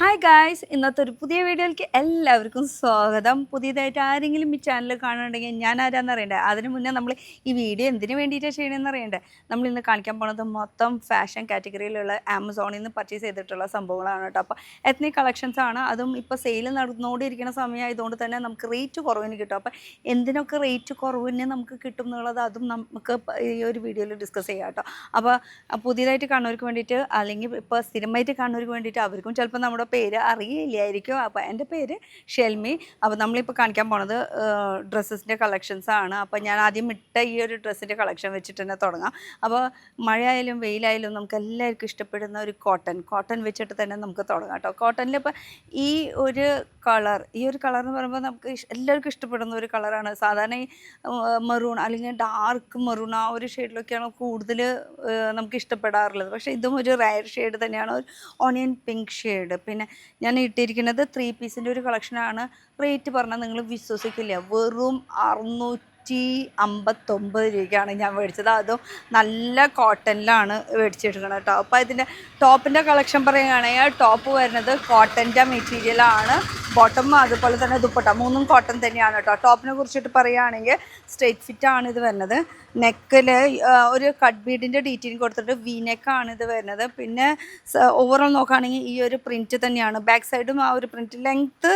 Hi guys, ഇന്നത്തെ ഒരു പുതിയ വീഡിയോയിലേക്ക് എല്ലാവർക്കും സ്വാഗതം. പുതിയതായിട്ട് ആരെങ്കിലും ഈ ചാനൽ കാണുന്നുണ്ടെങ്കിൽ ഞാൻ ആരാന്ന് അറിയണ്ടേ? അതിന് മുന്നേ നമ്മൾ ഈ വീഡിയോ എന്തിനു വേണ്ടിയിട്ടാണ് ചെയ്യണമെന്ന് അറിയണ്ടേ? നമ്മൾ ഇന്ന് കാണിക്കാൻ പോണത് മൊത്തം ഫാഷൻ കാറ്റഗറിയിലുള്ള ആമസോണിൽ നിന്ന് പർച്ചേസ് ചെയ്തിട്ടുള്ള സംഭവങ്ങളാണ് കേട്ടോ. അപ്പോൾ എത്നിക് കളക്ഷൻസ് ആണ്, അതും ഇപ്പോൾ സെയിൽ നടന്നുകൊണ്ടിരിക്കുന്ന സമയമായതുകൊണ്ട് തന്നെ നമുക്ക് റേറ്റ് കുറവിന് കിട്ടും. അപ്പോൾ എന്തിനൊക്കെ റേറ്റ് കുറവിന് നമുക്ക് കിട്ടും എന്നുള്ളത് അതും നമുക്ക് ഈ ഒരു വീഡിയോയിൽ ഡിസ്കസ് ചെയ്യാം കേട്ടോ. അപ്പോൾ പുതിയതായിട്ട് കാണുന്നവർക്ക് വേണ്ടിയിട്ട്, അല്ലെങ്കിൽ ഇപ്പോൾ സ്ഥിരമായിട്ട് കാണുന്നവർക്ക് വേണ്ടിയിട്ട്, അവർക്കും ചിലപ്പോൾ നമ്മുടെ പേര് അറിയില്ലായിരിക്കും. അപ്പോൾ എൻ്റെ പേര് ഷെൽമി. അപ്പോൾ നമ്മളിപ്പോൾ കാണിക്കാൻ പോണത് ഡ്രസ്സസിൻ്റെ കളക്ഷൻസാണ്. അപ്പോൾ ഞാൻ ആദ്യം ഇട്ട ഈ ഒരു ഡ്രസ്സിൻ്റെ കളക്ഷൻ വെച്ചിട്ട് തന്നെ തുടങ്ങാം. അപ്പോൾ മഴയായാലും വെയിലായാലും നമുക്ക് എല്ലാവർക്കും ഇഷ്ടപ്പെടുന്ന ഒരു കോട്ടൺ വെച്ചിട്ട് തന്നെ നമുക്ക് തുടങ്ങാം കേട്ടോ. കോട്ടണിൽ ഇപ്പോൾ ഈ ഒരു കളർ എന്ന് പറയുമ്പോൾ നമുക്ക് എല്ലാവർക്കും ഇഷ്ടപ്പെടുന്ന ഒരു കളറാണ്. സാധാരണ ഈ മെറൂൺ അല്ലെങ്കിൽ ഡാർക്ക് മെറൂൺ ആ ഒരു ഷെയ്ഡിലൊക്കെയാണ് കൂടുതൽ നമുക്ക് ഇഷ്ടപ്പെടാറുള്ളത്. പക്ഷേ ഇതും ഒരു റയർ ഷെയ്ഡ് തന്നെയാണ്, ഒരു ഓണിയൻ പിങ്ക് ഷെയ്ഡ്. പിന്നെ ഞാൻ ഇട്ടിരിക്കുന്നത് 3 പീസിൻ്റെ ഒരു കളക്ഷനാണ്. റേറ്റ് പറഞ്ഞാൽ നിങ്ങൾ വിശ്വസിക്കില്ല, വെറും 659 രൂപയ്ക്കാണ് ഞാൻ മേടിച്ചത്. അതും നല്ല കോട്ടണിലാണ് മേടിച്ചെടുക്കണം കേട്ടോ. അപ്പോൾ ഇതിൻ്റെ ടോപ്പിൻ്റെ കളക്ഷൻ പറയുകയാണെങ്കിൽ ടോപ്പ് വരുന്നത് കോട്ടൻ്റെ മെറ്റീരിയലാണ്. ബോട്ടം അതുപോലെ തന്നെ ദുപ്പട്ട മൂന്നും കോട്ടൺ തന്നെയാണ് കേട്ടോ. ടോപ്പിനെ കുറിച്ചിട്ട് പറയുകയാണെങ്കിൽ സ്ട്രെയിറ്റ് ഫിറ്റാണ് ഇത് വരുന്നത്. നെക്കിൽ ഒരു കട്ട് ബീഡിൻ്റെ ഡീറ്റെയിലിംഗ് കൊടുത്തിട്ട് വി നെക്കാണ് ഇത് വരുന്നത്. പിന്നെ ഓവറോൾ നോക്കുകയാണെങ്കിൽ ഈ ഒരു പ്രിൻറ്റ് തന്നെയാണ്. ബാക്ക് സൈഡും ആ ഒരു പ്രിൻറ്റ്. ലെങ്ത്ത്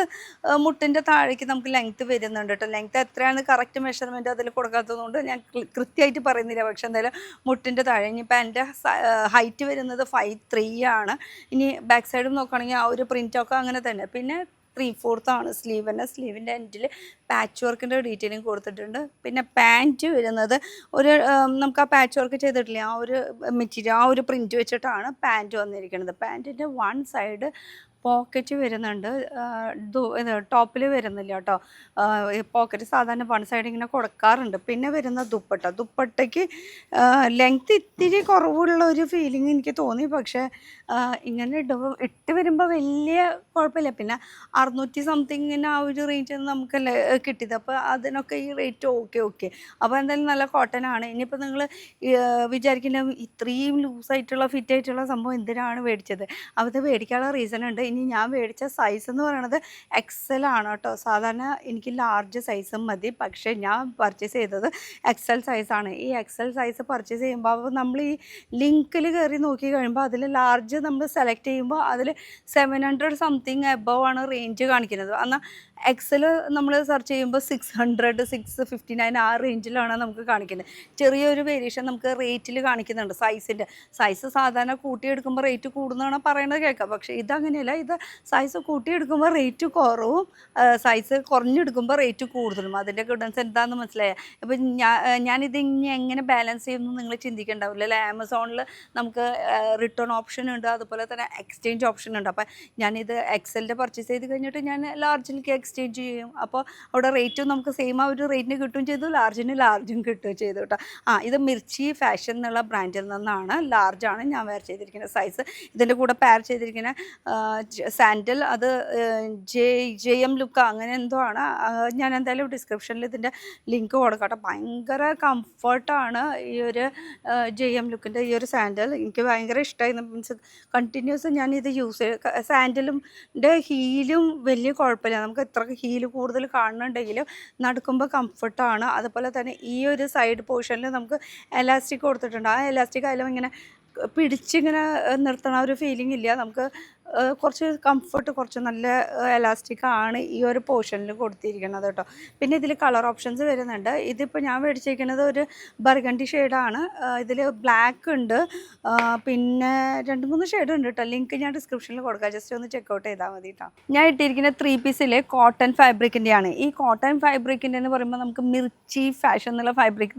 മുട്ടിൻ്റെ താഴേക്ക് നമുക്ക് ലെങ്ത്ത് വരുന്നുണ്ട് കേട്ടോ. ലെങ്ത്ത് എത്രയാണ് കറക്റ്റ് മെഷർമെൻറ്റ് അതിൽ കൊടുക്കാത്തതുകൊണ്ട് ഞാൻ കൃത്യമായിട്ട് പറയുന്നില്ല. പക്ഷേ എന്തായാലും മുട്ടിൻ്റെ താഴെ. ഇനിയിപ്പോൾ എൻ്റെ ഹൈറ്റ് വരുന്നത് 5'3" ആണ്. ഇനി ബാക്ക് സൈഡും നോക്കുകയാണെങ്കിൽ ആ ഒരു പ്രിൻറ്റൊക്കെ അങ്ങനെ തന്നെ. പിന്നെ 3/4 ആണ് സ്ലീവിൻ്റെ എൻഡിൽ പാച്ച് വർക്കിൻ്റെ ഡീറ്റെയിലിംഗ് കൊടുത്തിട്ടുണ്ട്. പിന്നെ പാൻറ്റ് വരുന്നത് ഒരു നമുക്ക് ആ പാച്ച് വർക്ക് ചെയ്തിട്ടില്ലേ ആ ഒരു മെറ്റീരിയൽ, ആ ഒരു പ്രിൻറ്റ് വെച്ചിട്ടാണ് പാൻറ്റ് വന്നിരിക്കുന്നത്. പാൻറ്റിൻ്റെ വൺ സൈഡ് പോക്കറ്റ് വരുന്നുണ്ട്, ഇത് ടോപ്പിൽ വരുന്നില്ല കേട്ടോ. പോക്കറ്റ് സാധാരണ വൺ സൈഡ് ഇങ്ങനെ കൊടുക്കാറുണ്ട്. പിന്നെ വരുന്ന ദുപ്പട്ടയ്ക്ക് ലെങ്ത്ത് ഇത്തിരി കുറവുള്ള ഒരു ഫീലിംഗ് എനിക്ക് തോന്നി. പക്ഷേ ഇങ്ങനെ ഇട്ട് വരുമ്പോൾ വലിയ കുഴപ്പമില്ല. പിന്നെ 600 സംതിങ്ങിന് ആ ഒരു റേഞ്ചിൽ നമുക്ക് കിട്ടിയത്. അപ്പോൾ അതിനൊക്കെ ഈ റേറ്റ് ഓക്കെ. അപ്പോൾ എന്തായാലും നല്ല കോട്ടനാണ്. ഇനിയിപ്പോൾ നിങ്ങൾ വിചാരിക്കുന്ന ഇത്രയും ലൂസായിട്ടുള്ള ഫിറ്റായിട്ടുള്ള സംഭവം എന്തിനാണ് മേടിച്ചത്? അപ്പോൾ ഇത് മേടിക്കാനുള്ള റീസൺ ഉണ്ട്. ഇനി ഞാൻ മേടിച്ച സൈസ് എന്ന് പറയുന്നത് XL ആണ് കേട്ടോ. സാധാരണ എനിക്ക് ലാർജ് സൈസും മതി, പക്ഷേ ഞാൻ പർച്ചേസ് ചെയ്തത് XL സൈസാണ്. ഈ XL സൈസ് പർച്ചേസ് ചെയ്യുമ്പോൾ നമ്മൾ ഈ ലിങ്കിൽ കയറി നോക്കി കഴിയുമ്പോൾ അതിൽ ലാർജ് നമ്മൾ സെലക്ട് ചെയ്യുമ്പോൾ അതിൽ 700 സംതിങ് എബവ് ആണ് റേഞ്ച് കാണിക്കുന്നത്. എന്നാൽ XL നമ്മൾ സെർച്ച് ചെയ്യുമ്പോൾ 600, 659 ആ റേഞ്ചിലാണ് നമുക്ക് കാണിക്കുന്നത്. ചെറിയൊരു വേരിയേഷൻ നമുക്ക് റേറ്റിൽ കാണിക്കുന്നുണ്ട്. സൈസ് സാധാരണ കൂട്ടിയെടുക്കുമ്പോൾ റേറ്റ് കൂടുന്നതാണ് പറയുന്നത് കേൾക്കാം. പക്ഷേ ഇതങ്ങനെയല്ല. ഇത് സൈസ് കൂട്ടിയെടുക്കുമ്പോൾ റേറ്റ് കുറവും, സൈസ് കുറഞ്ഞെടുക്കുമ്പോൾ റേറ്റ് കൂടുതലും. അതിൻ്റെ ഗുഡൻസ് എന്താണെന്ന് മനസ്സിലായ. അപ്പോൾ ഞാനിത് ഇനി എങ്ങനെ ബാലൻസ് ചെയ്യുമെന്ന് നിങ്ങൾ ചിന്തിക്കേണ്ടാവില്ല അല്ലേ. ആമസോണിൽ നമുക്ക് റിട്ടേൺ ഓപ്ഷൻ ഉണ്ട്, അതുപോലെ തന്നെ എക്സ്ചേഞ്ച് ഓപ്ഷൻ ഉണ്ട്. അപ്പോൾ ഞാനിത് XLൻ്റെ പർച്ചേസ് ചെയ്ത് കഴിഞ്ഞിട്ട് ഞാൻ ലാർജിലേക്ക് എക്സ്ചേഞ്ച് ചെയ്യും. അപ്പോൾ അവിടെ റേറ്റും നമുക്ക് സെയിം ആ ഒരു റേറ്റിന് കിട്ടുകയും ചെയ്തു, ലാർജും കിട്ടുകയും ചെയ്തു കേട്ടോ. ഇത് മിർച്ചി ഫാഷൻ എന്നുള്ള ബ്രാൻഡിൽ നിന്നാണ്. ലാർജാണ് ഞാൻ വെയർ ചെയ്തിരിക്കുന്ന സൈസ്. ഇതിൻ്റെ കൂടെ പെയർ ചെയ്തിരിക്കുന്ന സാൻഡൽ അത് JM ലുക്ക് അങ്ങനെ എന്തോ ആണ്. ഞാൻ എന്തായാലും ഡിസ്ക്രിപ്ഷനിൽ ഇതിൻ്റെ ലിങ്ക് കൊടുക്കാം കേട്ടോ. ഭയങ്കര കംഫർട്ടാണ് ഈ ഒരു JM ലുക്കിൻ്റെ ഈ ഒരു സാൻഡൽ. എനിക്ക് ഭയങ്കര ഇഷ്ടമായി. മീൻസ് കണ്ടിന്യൂസ് ഞാനിത് യൂസ് ചെയ്യും. സാൻഡലിൻ്റെ ഹീലും വലിയ കുഴപ്പമില്ല. നമുക്ക് എത്ര ഹീല് കൂടുതൽ കാണുന്നുണ്ടെങ്കിലും നടക്കുമ്പോൾ കംഫർട്ടാണ്. അതുപോലെ തന്നെ ഈ ഒരു സൈഡ് പോർഷനിൽ നമുക്ക് എലാസ്റ്റിക് കൊടുത്തിട്ടുണ്ട്. ആ എലാസ്റ്റിക് ആയാലും ഇങ്ങനെ പിടിച്ചിങ്ങനെ നിർത്തണ ഒരു ഫീലിംഗ് ഇല്ല. നമുക്ക് കുറച്ച് കംഫർട്ട്, കുറച്ച് നല്ല എലാസ്റ്റിക് ആണ് ഈ ഒരു പോർഷനിൽ കൊടുത്തിരിക്കുന്നത് കേട്ടോ. പിന്നെ ഇതിൽ കളർ ഓപ്ഷൻസ് വരുന്നുണ്ട്. ഇതിപ്പോൾ ഞാൻ മേടിച്ചിരിക്കുന്നത് ഒരു ബർഗണ്ടി ഷെയ്ഡാണ്. ഇതിൽ ബ്ലാക്ക് ഉണ്ട്, പിന്നെ 2-3 ഷെയ്ഡ് ഉണ്ട് കേട്ടോ. ലിങ്ക് ഞാൻ ഡിസ്ക്രിപ്ഷനിൽ കൊടുക്കാം, ജസ്റ്റ് ഒന്ന് ചെക്കൗട്ട് ചെയ്താൽ മതി കേട്ടോ. ഞാൻ ഇട്ടിരിക്കുന്ന 3 പീസിൽ കോട്ടൺ ഫാബ്രിക്കിൻ്റെയാണ്. ഈ കോട്ടൺ ഫാബ്രിക്കിൻ്റെ എന്ന് പറയുമ്പോൾ നമുക്ക് മിർച്ചി ഫാഷൻ എന്നുള്ള ഫാബ്രിക്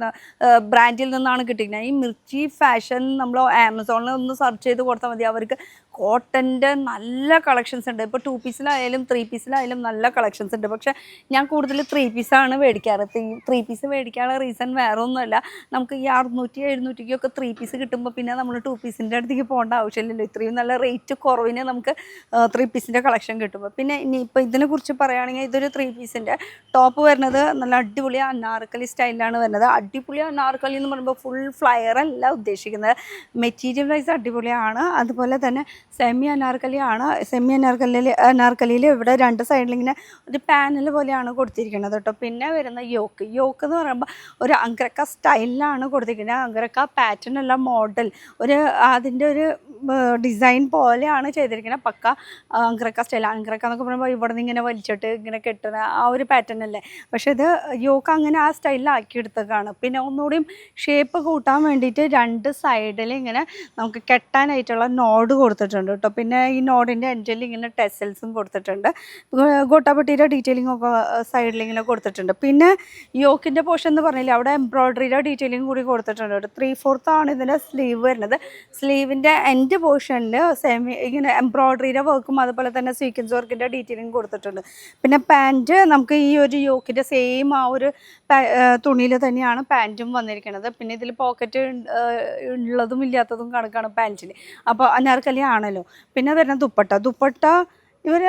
ബ്രാൻഡിൽ നിന്നാണ് കിട്ടിയിരിക്കുന്നത്. ഈ മിർച്ചി ഫാഷൻ നമ്മൾ ആമസോണിൽ ഒന്ന് സെർച്ച് ചെയ്ത് കൊടുത്താൽ മതി. അവർക്ക് കോട്ടൻ്റെ നല്ല കളക്ഷൻസ് ഉണ്ട്. ഇപ്പോൾ 2 പീസിലായാലും 3 പീസിലായാലും നല്ല കളക്ഷൻസ് ഉണ്ട്. പക്ഷേ ഞാൻ കൂടുതൽ 3 പീസാണ് മേടിക്കാറ്. 3 പീസ് മേടിക്കാനുള്ള റീസൺ വേറെ ഒന്നുമല്ല. നമുക്ക് ഈ 600-700 3 പീസ് കിട്ടുമ്പോൾ പിന്നെ നമ്മൾ 2 പീസിൻ്റെ അടുത്തേക്ക് പോകേണ്ട ആവശ്യമില്ലല്ലോ. ഇത്രയും നല്ല റേറ്റ് കുറവിന് നമുക്ക് 3 പീസിൻ്റെ കളക്ഷൻ കിട്ടുമ്പോൾ. പിന്നെ ഇനിയിപ്പോൾ ഇതിനെക്കുറിച്ച് പറയുകയാണെങ്കിൽ ഇതൊരു 3 പീസിൻ്റെ ടോപ്പ് വരുന്നത് നല്ല അടിപൊളി അനാർക്കലി സ്റ്റൈലിലാണ് വരുന്നത്. അടിപൊളി അനാർക്കലി എന്ന് പറയുമ്പോൾ ഫുൾ ഫ്ലയർ അല്ല ഉദ്ദേശിക്കുന്നത്. മെറ്റീരിയൽ വൈസ് അടിപൊളിയാണ്. അതുപോലെ തന്നെ അനാർക്കലിയിൽ ഇവിടെ രണ്ട് സൈഡിൽ ഇങ്ങനെ ഒരു പാനൽ പോലെയാണ് കൊടുത്തിരിക്കുന്നത് കേട്ടോ. പിന്നെ വരുന്ന യോക്ക് എന്ന് പറയുമ്പോൾ ഒരു അങ്കരക്ക സ്റ്റൈലിലാണ് കൊടുത്തിരിക്കുന്നത്. അങ്കരക്ക പാറ്റേൺ അല്ല, മോഡൽ അതിൻ്റെ ഒരു ഡിസൈൻ പോലെയാണ് ചെയ്തിരിക്കുന്നത്. പക്ക അങ്കരക്ക സ്റ്റൈൽ. അങ്കരക്ക എന്നൊക്കെ പറയുമ്പോൾ ഇവിടെ നിന്ന് ഇങ്ങനെ വലിച്ചിട്ട് ഇങ്ങനെ കെട്ടുന്ന ആ ഒരു പാറ്റേൺ അല്ലേ. പക്ഷേ ഇത് യോക്ക് അങ്ങനെ ആ സ്റ്റൈലിലാക്കി എടുത്തതാണ്. പിന്നെ ഒന്നുകൂടിയും ഷേപ്പ് കൂട്ടാൻ വേണ്ടിയിട്ട് രണ്ട് സൈഡിൽ ഇങ്ങനെ നമുക്ക് കെട്ടാനായിട്ടുള്ള നോഡ് കൊടുത്തിട്ടുണ്ട് കേട്ടോ. പിന്നെ ഈ നോഡിൻ്റെ എൻഡിൽ ഇങ്ങനെ ടെസൽസും കൊടുത്തിട്ടുണ്ട്. ഗോട്ടാപ്പട്ടിയുടെ ഡീറ്റെയിലിംഗ് ഒക്കെ സൈഡിൽ ഇങ്ങനെ കൊടുത്തിട്ടുണ്ട്. പിന്നെ യോക്കിൻ്റെ പോർഷൻ എന്ന് പറഞ്ഞില്ലേ, അവിടെ എംബ്രോയ്ഡറിയുടെ ഡീറ്റെയിലിംഗ് കൂടി കൊടുത്തിട്ടുണ്ട് കേട്ടോ. 3/4 ആണ് ഇതിൻ്റെ സ്ലീവ് വരുന്നത്. സ്ലീവിൻ്റെ എൻഡ് പോർഷനിൽ ഇങ്ങനെ എംബ്രോയ്ഡറിയുടെ വർക്കും അതുപോലെ തന്നെ സീക്വൻസ് വർക്കിൻ്റെ ഡീറ്റെയിലിംഗ് കൊടുത്തിട്ടുണ്ട്. പിന്നെ പാൻറ്റ് നമുക്ക് ഈ ഒരു യോക്കിൻ്റെ സെയിം ആ ഒരു തുണിയിൽ തന്നെയാണ് പാൻറ്റും വന്നിരിക്കുന്നത്. പിന്നെ ഇതിൽ പോക്കറ്റ് ഉള്ളതും ഇല്ലാത്തതും കണക്കാണ് പാൻറ്റിൽ. അപ്പോൾ അനാർക്കലി ആണല്ലോ. പിന്നെ വരുന്ന ദുപ്പട്ട ഇവർ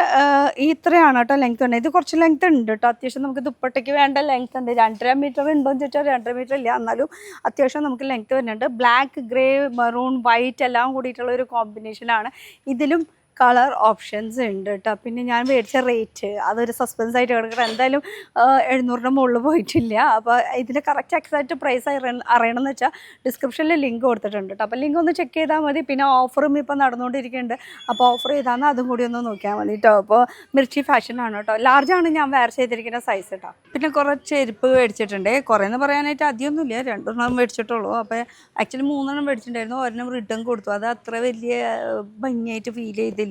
ഇത്രയാണ് കേട്ടോ ലെങ്ത് ഉണ്ട്. ഇത് കുറച്ച് ലെങ്ത് ഉണ്ട് കേട്ടോ. അത്യാവശ്യം നമുക്ക് ദുപ്പട്ടയ്ക്ക് വേണ്ട ലെങ്ത് ഉണ്ട്. 2.5 മീറ്റർ ഉണ്ടോയെന്ന് ചോദിച്ചാൽ 2.5 മീറ്റർ ഇല്ല, എന്നാലും അത്യാവശ്യം നമുക്ക് ലെങ്ത് വരുന്നുണ്ട്. ബ്ലാക്ക്, ഗ്രേ, മെറൂൺ, വൈറ്റ് എല്ലാം കൂടിയിട്ടുള്ള ഒരു കോമ്പിനേഷനാണ്. ഇതിലും കളർ ഓപ്ഷൻസ് ഉണ്ട് കേട്ടോ. പിന്നെ ഞാൻ മേടിച്ച റേറ്റ് അതൊരു സസ്പെൻസ് ആയിട്ട് കിടക്കണം. എന്തായാലും 700 മുകളിൽ പോയിട്ടില്ല. അപ്പോൾ ഇതിൻ്റെ കറക്റ്റ് എക്സാക്റ്റ് പ്രൈസ് അറിയണമെന്ന് വെച്ചാൽ ഡിസ്ക്രിപ്ഷനിൽ ലിങ്ക് കൊടുത്തിട്ടുണ്ട് കേട്ടോ. അപ്പോൾ ലിങ്ക് ഒന്ന് ചെക്ക് ചെയ്താൽ മതി. പിന്നെ ഓഫറും ഇപ്പോൾ നടന്നുകൊണ്ടിരിക്കുന്നുണ്ട്. അപ്പോൾ ഓഫർ ചെയ്താൽ അതും കൂടി ഒന്ന് നോക്കിയാൽ മതി കേട്ടോ. അപ്പോൾ മിർച്ചി ഫാഷനാണ് കേട്ടോ. ലാർജാണ് ഞാൻ വെയർ ചെയ്തിരിക്കുന്ന സൈസ് കേട്ടോ. പിന്നെ കുറേ ചെരുപ്പ് മേടിച്ചിട്ടുണ്ട്. കുറേന്ന് പറയാനായിട്ട് അധികമൊന്നുമില്ല, 2 മേടിച്ചിട്ടുള്ളൂ. അപ്പോൾ ആക്ച്വലി 3 മേടിച്ചിട്ടുണ്ടായിരുന്നു. ഒരെണ്ണം റിട്ടേൺ കൊടുത്തു. അത് അത്ര വലിയ ഭംഗിയായിട്ട് ഫീൽ ചെയ്തില്ല.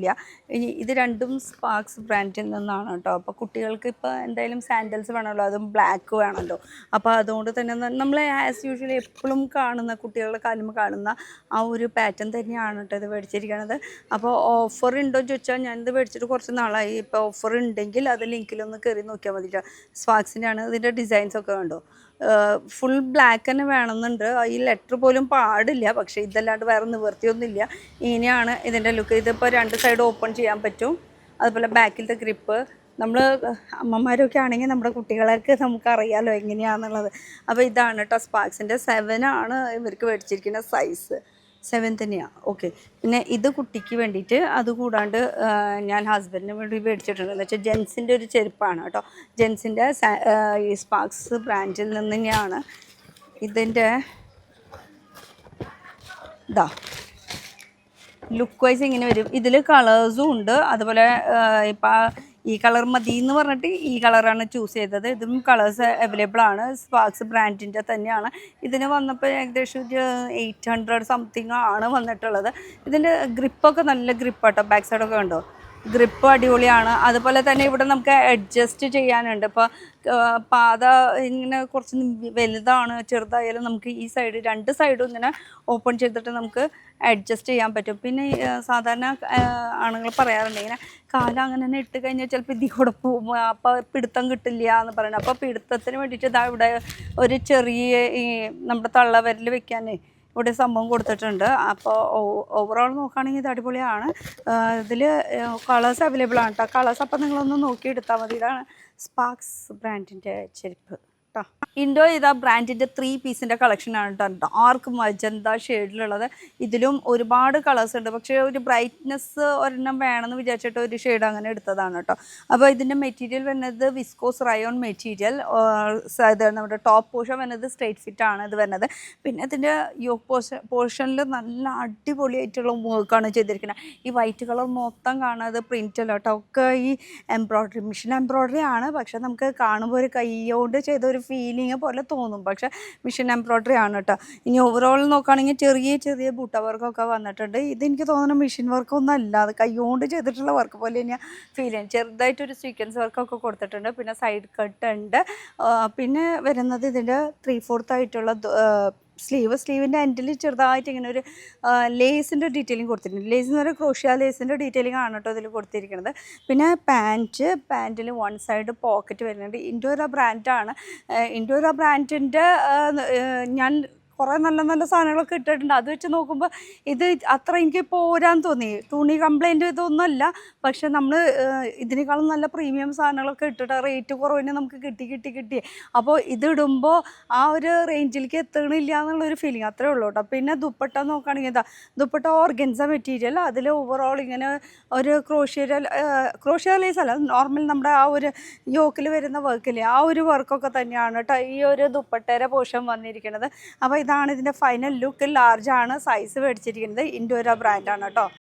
ഇത് രണ്ടും സ്പാർക്സ് ബ്രാൻഡിൽ നിന്നാണ് കേട്ടോ. അപ്പോൾ കുട്ടികൾക്ക് ഇപ്പോൾ എന്തായാലും സാൻഡൽസ് വേണമല്ലോ, അതും ബ്ലാക്ക് വേണമല്ലോ. അപ്പോൾ അതുകൊണ്ട് തന്നെ നമ്മൾ ആസ് യൂഷ്വലി എപ്പോഴും കാണുന്ന കുട്ടികളുടെ കാലം കാണുന്ന ആ ഒരു പാറ്റേൺ തന്നെയാണ് കേട്ടോ ഇത് മേടിച്ചിരിക്കുന്നത്. അപ്പോൾ ഓഫർ ഉണ്ടോ എന്ന് ചോദിച്ചാൽ ഞാനിത് മേടിച്ചിട്ട് കുറച്ച് നാളായി. ഇപ്പോൾ ഓഫർ ഉണ്ടെങ്കിൽ അത് ലിങ്കിലൊന്ന് കയറി നോക്കിയാൽ മതി കേട്ടോ. സ്പാർക്സിൻ്റെ ആണ്. ഇതിൻ്റെ ഡിസൈൻസൊക്കെ കണ്ടോ. ഫുൾ ബ്ലാക്ക് തന്നെ വേണമെന്നുണ്ട്. ഈ ലെറ്റർ പോലും പാടില്ല. പക്ഷേ ഇതല്ലാണ്ട് വേറെ നിവൃത്തിയൊന്നുമില്ല. ഇങ്ങനെയാണ് ഇതിൻ്റെ ലുക്ക്. ഇതിപ്പോൾ 2 സൈഡ് ഓപ്പൺ ചെയ്യാൻ പറ്റും. അതുപോലെ ബാക്കിലത്തെ ഗ്രിപ്പ് നമ്മൾ അമ്മമാരൊക്കെ ആണെങ്കിൽ നമ്മുടെ കുട്ടികളൊക്കെ നമുക്കറിയാമല്ലോ എങ്ങനെയാണെന്നുള്ളത്. അപ്പോൾ ഇതാണ് കേട്ടോ സ്പാർക്സിൻ്റെ 7 ആണ് ഇവർക്ക് മേടിച്ചിരിക്കുന്ന സൈസ്. 7 തന്നെയാണ്. ഓക്കെ. പിന്നെ ഇത് കുട്ടിക്ക് വേണ്ടിയിട്ട്, അതുകൂടാണ്ട് ഞാൻ ഹസ്ബൻഡിന് വേണ്ടി മേടിച്ചിട്ടുണ്ട്. എന്ന് വെച്ചാൽ ജെൻസിൻ്റെ ഒരു ചെരുപ്പാണ് കേട്ടോ. ജെൻസിൻ്റെ ഈ സ്പാർക്സ് ബ്രാൻഡിൽ നിന്ന് തന്നെയാണ്. ഇതിൻ്റെ ലുക്ക് വൈസ് ഇങ്ങനെ വരും. ഇതിൽ കളേഴ്സും ഉണ്ട്. അതുപോലെ ഇപ്പം ഈ കളർ മതി എന്ന് പറഞ്ഞിട്ട് ഈ കളറാണ് ചൂസ് ചെയ്തത്. ഇതും കളേഴ്സ് അവൈലബിൾ ആണ്. സ്പാർക്സ് ബ്രാൻഡിൻ്റെ തന്നെയാണ്. ഇതിന് വന്നപ്പോൾ ഏകദേശം ഒരു 800 സംതിങ് ആണ് വന്നിട്ടുള്ളത്. ഇതിൻ്റെ ഗ്രിപ്പൊക്കെ നല്ല ഗ്രിപ്പാട്ടോ. ബാക്ക് സൈഡൊക്കെ കണ്ടോ, ഗ്രിപ്പ് അടിപൊളിയാണ്. അതുപോലെ തന്നെ ഇവിടെ നമുക്ക് അഡ്ജസ്റ്റ് ചെയ്യാനുണ്ട്. ഇപ്പോൾ പാത ഇങ്ങനെ കുറച്ച് വലുതാണ്, ചെറുതായാലും നമുക്ക് ഈ സൈഡ് 2 സൈഡും ഇങ്ങനെ ഓപ്പൺ ചെയ്തിട്ട് നമുക്ക് അഡ്ജസ്റ്റ് ചെയ്യാൻ പറ്റും. പിന്നെ സാധാരണ ആണുങ്ങൾ പറയാറുണ്ട് ഇങ്ങനെ കാലം അങ്ങനെ തന്നെ ഇട്ട് കഴിഞ്ഞാൽ ചിലപ്പോൾ ഇതിൽ കൂടെ പോകും, അപ്പോൾ പിടുത്തം കിട്ടില്ല എന്ന് പറയുന്നത്. അപ്പോൾ പിടുത്തത്തിന് വേണ്ടിയിട്ട് ഇതാ ഇവിടെ ഒരു ചെറിയ ഈ നമ്മുടെ തള്ളവരിൽ വെക്കാൻ ഇവിടെ സംഭവം കൊടുത്തിട്ടുണ്ട്. അപ്പോൾ ഓവറോൾ നോക്കുകയാണെങ്കിൽ ഇത് അടിപൊളിയാണ്. ഇതിൽ കളേഴ്സ് അവൈലബിൾ ആണ് കേട്ടോ. കളേഴ്സ് അപ്പോൾ നിങ്ങളൊന്ന് നോക്കി എടുത്താൽ മതി. ഇതാണ് സ്പാർക്സ് ബ്രാൻഡിൻ്റെ ചെരുപ്പ് കേട്ടോ. ഇൻഡോ ഇതാ ബ്രാൻഡിൻ്റെ 3 പീസിൻ്റെ കളക്ഷനാണ് കേട്ടോ. ഡാർക്ക് മജന്ത ഷെയ്ഡിലുള്ളത്. ഇതിലും ഒരുപാട് കളേഴ്സ് ഉണ്ട്. പക്ഷേ ഒരു ബ്രൈറ്റ്നെസ് ഒരെണ്ണം വേണമെന്ന് വിചാരിച്ചിട്ട് ഒരു ഷെയ്ഡ് അങ്ങനെ എടുത്തതാണ് കേട്ടോ. അപ്പോൾ ഇതിൻ്റെ മെറ്റീരിയൽ വരുന്നത് വിസ്കോസ് റയോൺ മെറ്റീരിയൽ. ഇത് നമ്മുടെ ടോപ്പ് പോർഷൻ വരുന്നത് സ്ട്രൈറ്റ് ഫിറ്റ് ആണ് ഇത് വരുന്നത്. പിന്നെ ഇതിൻ്റെ യോക്ക് പോർഷനിൽ നല്ല അടിപൊളിയായിട്ടുള്ള വർക്കാണ് ചെയ്തിരിക്കുന്നത്. ഈ വൈറ്റ് കളർ മൊത്തം കാണാതെ പ്രിൻ്റ് അല്ല കേട്ടോ. ഒക്കെ ഈ എംബ്രോയ്ഡറി, മിഷൻ എംബ്രോയ്ഡറി ആണ്. പക്ഷേ നമുക്ക് കാണുമ്പോൾ ഒരു കൈകൊണ്ട് ചെയ്ത ഒരു ഫീലിംഗ് പോലെ തോന്നും. പക്ഷേ മിഷൻ എംബ്രോയ്ഡറി ആണ് കേട്ടോ. ഇനി ഓവറോൾ നോക്കുകയാണെങ്കിൽ ചെറിയ ചെറിയ ബൂട്ട വർക്കൊക്കെ വന്നിട്ടുണ്ട്. ഇതെനിക്ക് തോന്നുന്നു മിഷൻ വർക്കൊന്നും അല്ല, അത് കൈകൊണ്ട് ചെയ്തിട്ടുള്ള വർക്ക് പോലെ ഞാൻ ഫീൽ ചെയ്യും. ചെറുതായിട്ടൊരു സീക്വൻസ് വർക്കൊക്കെ കൊടുത്തിട്ടുണ്ട്. പിന്നെ സൈഡ് കട്ട് ഉണ്ട്. പിന്നെ വരുന്നത് ഇതിൻ്റെ 3/4 ആയിട്ടുള്ള സ്ലീവിൻ്റെ എൻഡിൽ ചെറുതായിട്ട് ഇങ്ങനെ ഒരു ലേസിൻ്റെ ഡീറ്റെയിലിംഗ് കൊടുത്തിട്ടുണ്ട്. ലേസ് എന്ന് പറയുന്നത് ക്രോഷ്യ ലേസിൻ്റെ ഡീറ്റെയിലിംഗ് ആണ് കേട്ടോ ഇതിൽ കൊടുത്തിരിക്കുന്നത്. പിന്നെ പാൻറ്റിൽ 1 സൈഡ് പോക്കറ്റ് വരുന്നുണ്ട്. ഇൻഡോറ ബ്രാൻഡാണ്. ഇൻഡോറ ബ്രാൻഡിൻ്റെ ഞാൻ കുറേ നല്ല നല്ല സാധനങ്ങളൊക്കെ ഇട്ടിട്ടുണ്ട്. അത് വെച്ച് നോക്കുമ്പോൾ ഇത് അത്ര എനിക്ക് പോരാൻ തോന്നി. തുണി കംപ്ലൈൻറ്റ് ഇതൊന്നുമല്ല, പക്ഷെ നമ്മൾ ഇതിനേക്കാളും നല്ല പ്രീമിയം സാധനങ്ങളൊക്കെ ഇട്ടിട്ട് റേറ്റ് കുറവിന് നമുക്ക് കിട്ടി. അപ്പോൾ ഇതിടുമ്പോൾ ആ ഒരു റേഞ്ചിലേക്ക് എത്തണില്ല എന്നുള്ളൊരു ഫീലിംഗ് അത്രേ ഉള്ളൂ കേട്ടോ. പിന്നെ ദുപ്പട്ട നോക്കുകയാണെങ്കിൽ എന്താ, ദുപ്പട്ട ഓർഗൻസ മെറ്റീരിയൽ, അതിൽ ഓവറോൾ ഇങ്ങനെ ഒരു ക്രോഷ്യ ലേസ് അല്ല, നോർമൽ നമ്മുടെ ആ ഒരു യോക്കിൽ വരുന്ന വർക്കില്ലേ, ആ ഒരു വർക്കൊക്കെ തന്നെയാണ് കേട്ടോ ഈ ഒരു ദുപ്പട്ടയുടെ പോർഷൻ വന്നിരിക്കുന്നത്. അപ്പോൾ ഇതാണ് ഇതിൻ്റെ ഫൈനൽ ലുക്ക്. ലാർജാണ് സൈസ് മേടിച്ചിരിക്കുന്നത്. ഇൻഡോര ബ്രാൻഡാണ് കേട്ടോ.